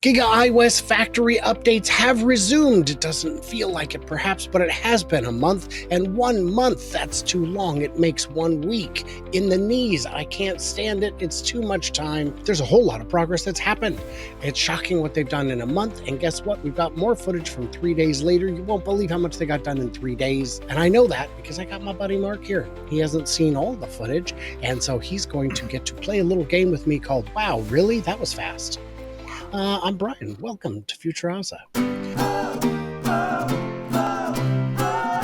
Giga iOS factory updates have resumed. It doesn't feel like it perhaps, but it has been a month, and 1 month, that's too long. It makes 1 week. In the knees, I can't stand it. It's too much time. There's a whole lot of progress that's happened. It's shocking what they've done in a month, and guess what? We've got more footage from 3 days later. You won't believe how much they got done in 3 days, and I know that because I got my buddy Mark here. He hasn't seen all the footage, and so he's going to get to play a little game with me called Wow, Really? That was fast. I'm Brian. Welcome to Futurasa.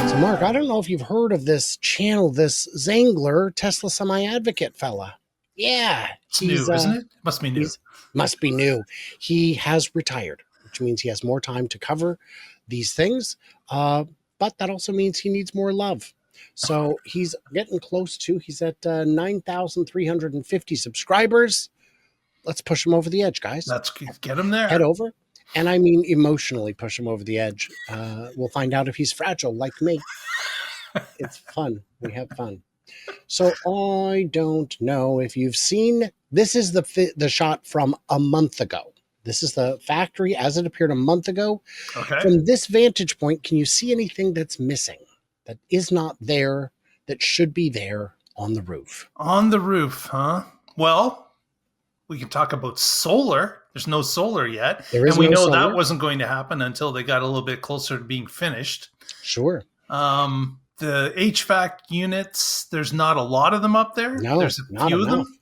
So, Mark, I don't know if you've heard of this channel, this Zangler Tesla semi-advocate fella. Yeah. It's new, isn't it? Must be new. Must be new. He has retired, which means he has more time to cover these things. But that also means he needs more love. So he's getting close to, he's at 9,350 subscribers. Let's push him over the edge, guys. Let's get him there. Head over. And I mean emotionally push him over the edge. We'll find out if he's fragile like me. It's fun. We have fun. So I don't know if you've seen, this is the shot from a month ago. This is the factory as it appeared a month ago. Okay. From this vantage point, can you see anything that's missing, that is not there, that should be there on the roof? On the roof, huh? Well, we can talk about solar. There's no solar yet. And we know that wasn't going to happen until they got a little bit closer to being finished. Sure. The HVAC units, there's not a lot of them up there. No, there's a few of them.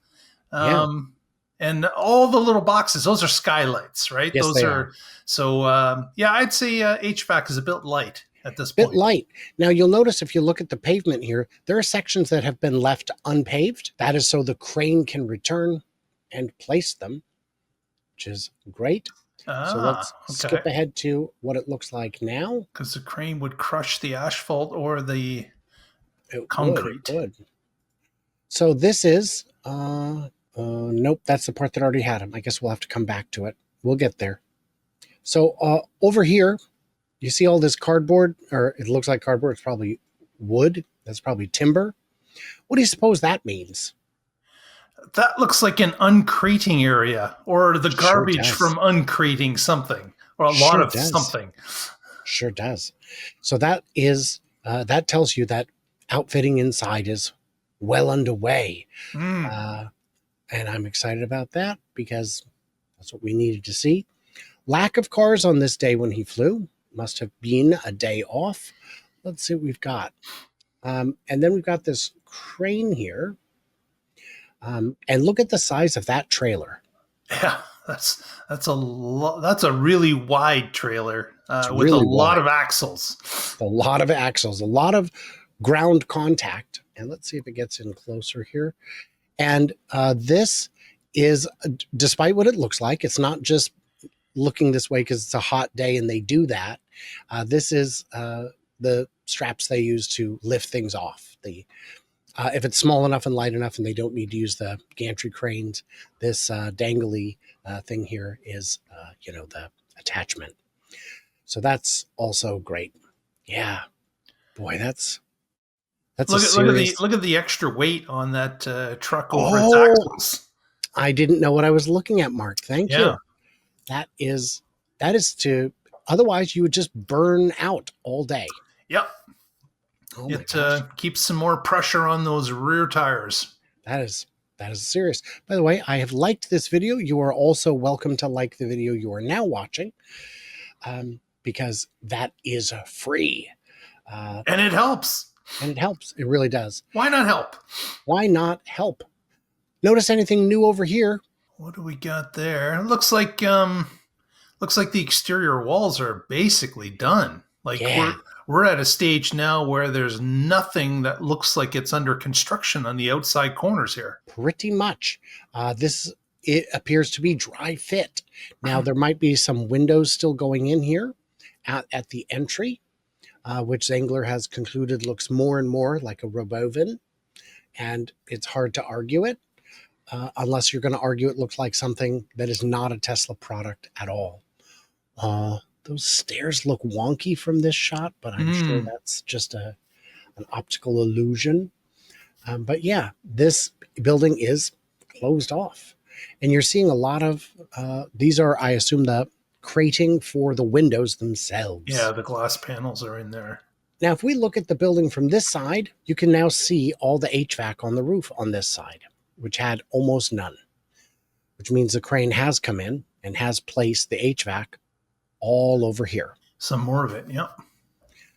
Yeah. And all the little boxes, those are skylights, right? Yes, those are. So, I'd say HVAC is a bit light at this point. Bit light. Now, you'll notice if you look at the pavement here, there are sections that have been left unpaved. That is so the crane can return and place them, which is great. So let's skip ahead to what it looks like now. Because the crane would crush the asphalt or the concrete. It would. So this is, nope, that's the part that already had him. I guess we'll have to come back to it. We'll get there. So over here, you see all this cardboard, or it looks like cardboard. It's probably wood. That's probably timber. What do you suppose that means? That looks like an uncrating area, or the garbage from uncrating something, or a lot of something. Sure does. So that is that tells you that outfitting inside is well underway. And I'm excited about that because that's what we needed to see. Lack of cars on this day when he flew. Must have been a day off. Let's see what we've got. And then we've got this crane here. And look at the size of that trailer. Yeah, that's a really wide trailer with a lot of axles. A lot of axles, a lot of ground contact. And let's see if it gets in closer here. And this is, despite what it looks like, it's not just looking this way because it's a hot day and they do that. This is the straps they use to lift things off. If it's small enough and light enough and they don't need to use the gantry cranes, this dangly thing here is, the attachment. So that's also great. Yeah. Boy, that's look at the extra weight on that truck over its axles. I didn't know what I was looking at, Mark. Thank you. That is to, otherwise you would just burn out all day. Yep. Oh it keeps some more pressure on those rear tires. That is serious. By the way, I have liked this video. You are also welcome to like the video you are now watching, because that is free. And it helps. It really does. Why not help? Why not help? Notice anything new over here? What do we got there? It looks like the exterior walls are basically done. We're at a stage now where there's nothing that looks like it's under construction on the outside corners here. Pretty much. It appears to be dry fit. Now, there might be some windows still going in here at the entry, which Zangler has concluded looks more and more like a Robovan, and it's hard to argue it, unless you're going to argue it looks like something that is not a Tesla product at all. Those stairs look wonky from this shot, but I'm sure that's just an optical illusion. But yeah, this building is closed off. And you're seeing a lot of these are, I assume, the crating for the windows themselves. Yeah, the glass panels are in there. Now, if we look at the building from this side, you can now see all the HVAC on the roof on this side, which had almost none, which means the crane has come in and has placed the HVAC all over here. Some more of it, yeah.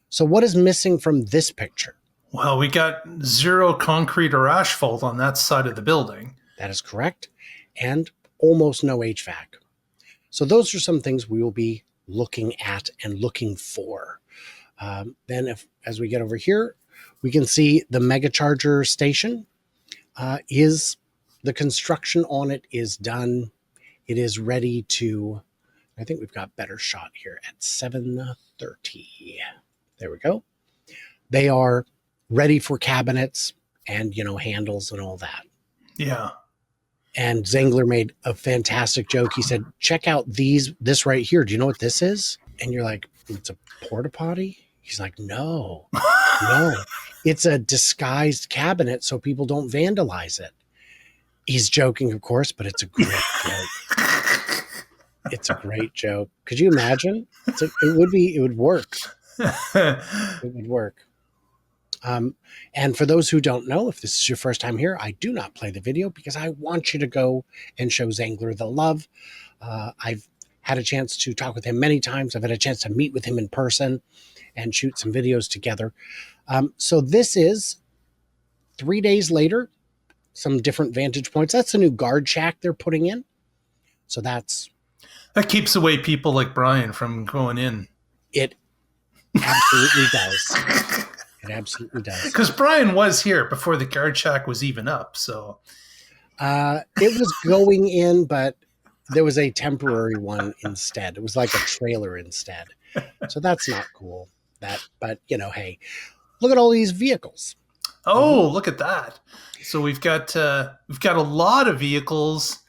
So what is missing from this picture? Well, we got zero concrete or asphalt on that side of the building. That is correct. And almost no HVAC. So those are some things we will be looking at and looking for. Then as we get over here, we can see the mega charger station is the construction on it is done. It is ready to, I think we've got better shot here at 7:30. There we go. They are ready for cabinets and, handles and all that. Yeah. And Zangler made a fantastic joke. He said, check out this right here. Do you know what this is? And you're like, it's a porta potty? He's like, no. It's a disguised cabinet so people don't vandalize it. He's joking, of course, but it's a great joke. It's a great joke. Could you imagine? It would work. It would work. And for those who don't know, if this is your first time here, I do not play the video because I want you to go and show Zangler the love. I've had a chance to talk with him many times. I've had a chance to meet with him in person and shoot some videos together. So this is 3 days later, some different vantage points. That's a new guard shack they're putting in. So that keeps away people like Brian from going in. It absolutely does. It absolutely does. Because Brian was here before the guard shack was even up. So it was going in, but there was a temporary one instead. It was like a trailer instead. So that's not cool. But hey, look at all these vehicles. Oh, look at that. So we've got a lot of vehicles,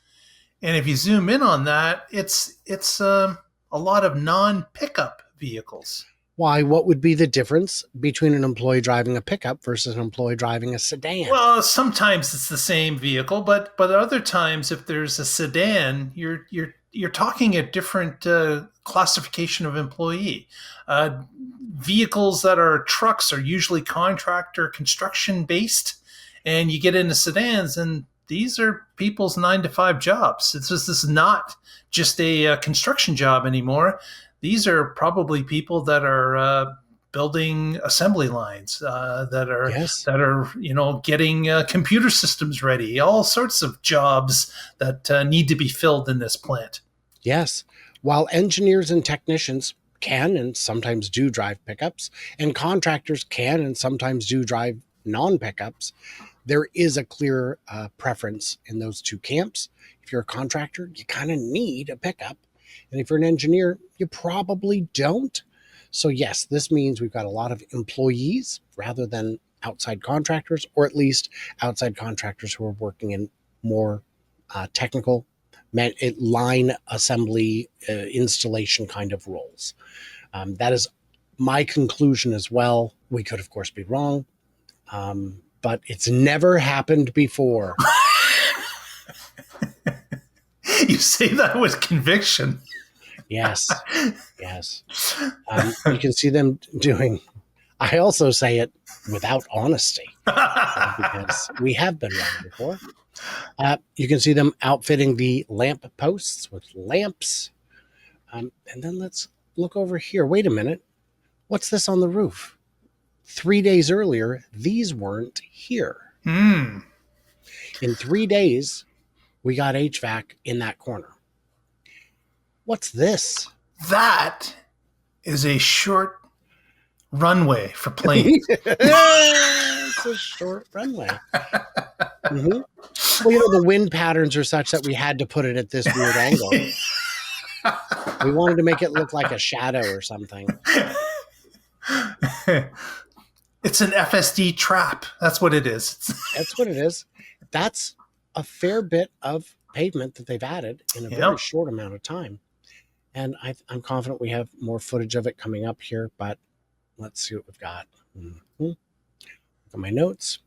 and if you zoom in on that, it's a lot of non-pickup vehicles. Why? What would be the difference between an employee driving a pickup versus an employee driving a sedan? Well, sometimes it's the same vehicle, but other times, if there's a sedan, you're talking a different classification of employee. Vehicles that are trucks are usually contractor construction based, and you get into sedans, and these are people's 9-to-5 jobs. This is not just a construction job anymore. These are probably people that are building assembly lines, that are getting computer systems ready. All sorts of jobs that need to be filled in this plant. Yes, while engineers and technicians can and sometimes do drive pickups, and contractors can and sometimes do drive non-pickups, there is a clear preference in those two camps. If you're a contractor, you kind of need a pickup. And if you're an engineer, you probably don't. So yes, this means we've got a lot of employees rather than outside contractors, or at least outside contractors who are working in more technical line assembly installation kind of roles. That is my conclusion as well. We could, of course, be wrong, but it's never happened before. You say that with conviction. Yes. You can see them doing. I also say it without honesty because we have been wrong before. You can see them outfitting the lamp posts with lamps. And then let's look over here. Wait a minute. What's this on the roof? 3 days earlier, these weren't here. In 3 days, we got HVAC in that corner. What's this? That is a short runway for planes. It's a short runway. Mm-hmm. Well, the wind patterns are such that we had to put it at this weird angle. We wanted to make it look like a shadow or something. It's an FSD trap. That's what it is. That's what it is. That's a fair bit of pavement that they've added in a very short amount of time. And I'm confident we have more footage of it coming up here, but let's see what we've got. Look at my notes.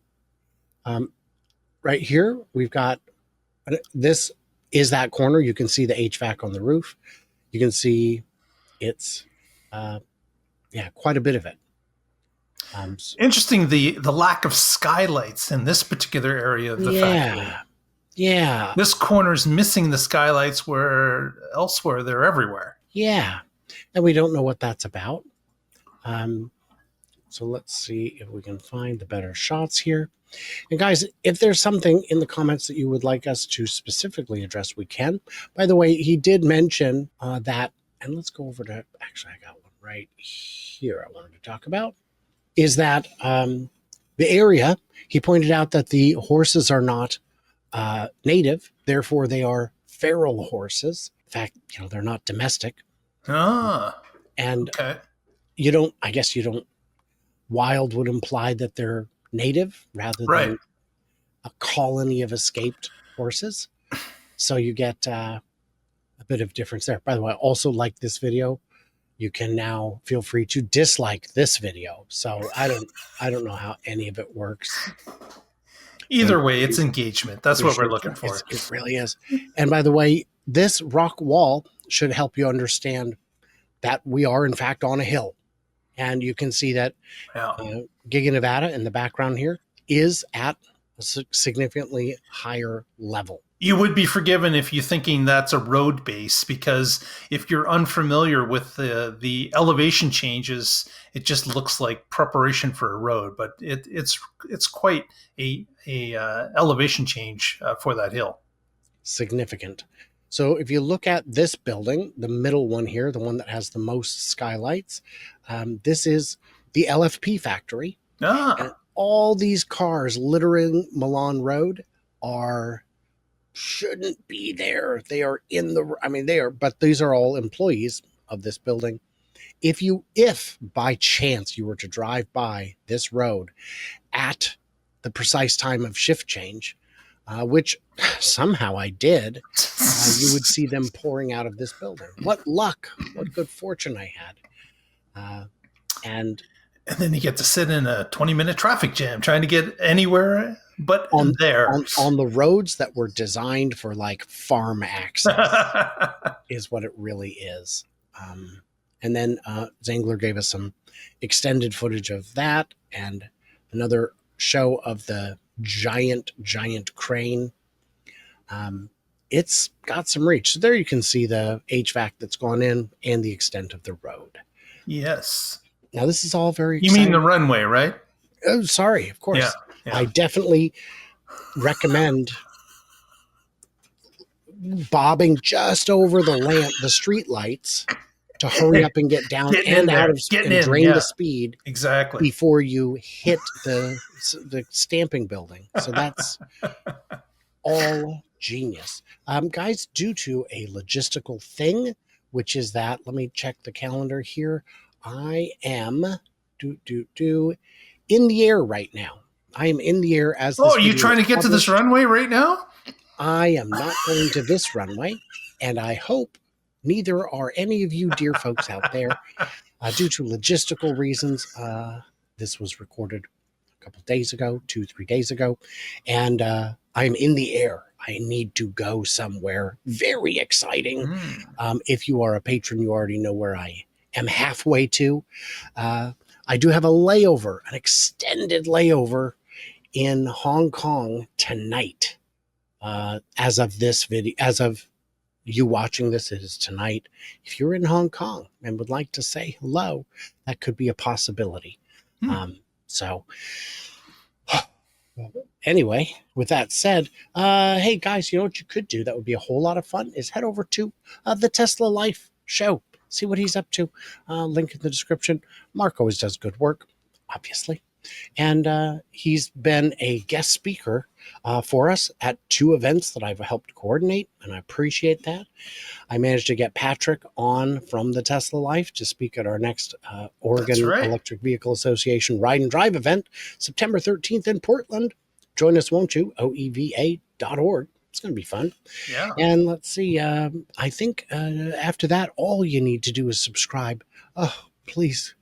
Right here, we've got this is that corner. You can see the HVAC on the roof. You can see it's, quite a bit of it. Interesting, the lack of skylights in this particular area of the factory. Yeah. This corner's missing the skylights where elsewhere they're everywhere. Yeah. And we don't know what that's about. So let's see if we can find the better shots here. And guys, if there's something in the comments that you would like us to specifically address, we can. By the way, he did mention that, and let's go over to, actually, I got one right here I wanted to talk about, is that the area, he pointed out that the horses are not native, therefore they are feral horses. In fact, they're not domestic. And okay. I guess you don't, wild would imply that they're native rather than a colony of escaped horses. So you get a bit of difference there. By the way, I also like this video. You can now feel free to dislike this video. So I don't know how any of it works. Either way, it's engagement. That's what we're looking for. It really is. And by the way, this rock wall should help you understand that we are, in fact, on a hill. And you can see that Giga, Nevada, in the background here, is at a significantly higher level. You would be forgiven if you're thinking that's a road base, because if you're unfamiliar with the elevation changes, it just looks like preparation for a road. But it's quite a elevation change for that hill. Significant. So if you look at this building, the middle one here, the one that has the most skylights, this is the LFP factory. And all these cars littering Milan Road shouldn't be there. They are but these are all employees of this building. If by chance you were to drive by this road at the precise time of shift change, which somehow I did, you would see them pouring out of this building. What luck, what good fortune I had. And then you get to sit in a 20-minute traffic jam trying to get anywhere but on the roads that were designed for like farm access is what it really is. And then Zangler gave us some extended footage of that and another show of the giant crane. It's got some reach. So there you can see the HVAC that's gone in and the extent of the road. Yes. Now this is all very exciting. You mean the runway, right? Oh, sorry, of course. Yeah. I definitely recommend bobbing just over the street lights to hurry up and get down and out of and drain the speed exactly before you hit the stamping building. So that's all genius. Guys, due to a logistical thing, which is that, let me check the calendar here. I am in the air right now. I am in the air as this. Oh, are you trying to get to this runway right now? I am not going to this runway, and I hope neither are any of you dear folks out there. Due to logistical reasons, this was recorded a couple days ago, 2-3 days ago, and I'm in the air. I need to go somewhere very exciting. If you are a patron, you already know where I am halfway to. I do have a layover, an extended layover in Hong Kong tonight. As of this video, as of you watching this, it is tonight. If you're in Hong Kong and would like to say hello, that could be a possibility. So anyway, with that said, hey guys, you know what you could do that would be a whole lot of fun is head over to the Tesla Life show. See what he's up to. Link in the description. Mark always does good work, obviously. And he's been a guest speaker for us at 2 events that I've helped coordinate, and I appreciate that. I managed to get Patrick on from the Tesla Life to speak at our next Oregon Electric Vehicle Association Ride and Drive event, September 13th in Portland. Join us, won't you? oeva.org. It's going to be fun. Yeah. And let's see. I think after that, all you need to do is subscribe. Oh, please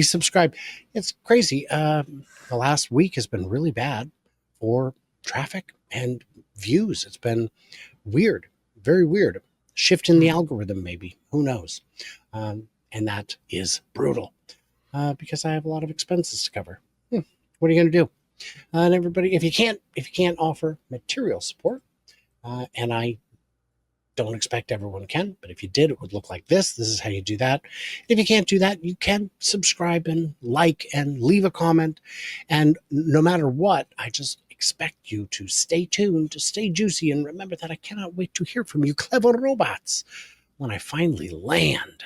subscribe. It's crazy. The last week has been really bad for traffic and views. It's been weird. Very weird. Shift in the algorithm, maybe. Who knows? And that is brutal because I have a lot of expenses to cover. What are you going to do? And everybody, if you can't offer material support, and I don't expect everyone can, but if you did, it would look like this. This is how you do that. If you can't do that, you can subscribe and like and leave a comment. And no matter what, I just expect you to stay tuned, to stay juicy, and remember that I cannot wait to hear from you, clever robots, when I finally land.